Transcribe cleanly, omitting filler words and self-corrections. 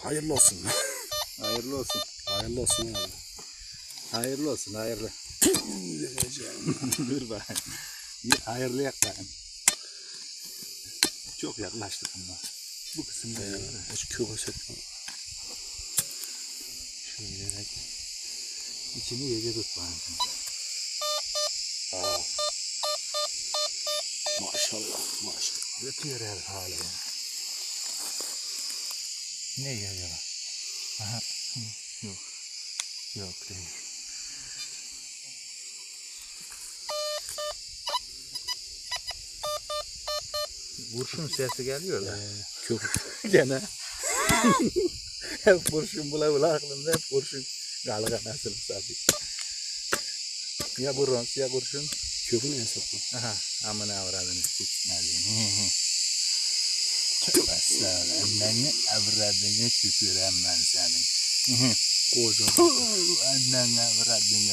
Hayırlı olsun. Hayırlı olsun. Hayırlı olsun yani. Hayırlı olsun, hayırlı. Dur bakayım. Hayırlı yaklayın. Çok yaklaştık bunlar. Bu kısımda Hiç köpek etme. şöyle içini iyice tut bakayım. Aa. Maşallah, maşallah. Ötüyor her hali. Ne geliyor? Aha. Yok. Yok değil. Kurşun sesi geliyor da. Köpek. Gene. Hep kurşun bula aklımda hep kurşun. Galığa nasıl sabi. Ya bronz ya kurşun. Köpek ne hesaplı? Aha. Amına avradını sikmezdim. Tövbe anneni avradını tükürem ben senin. Kocaman. Anneni avradını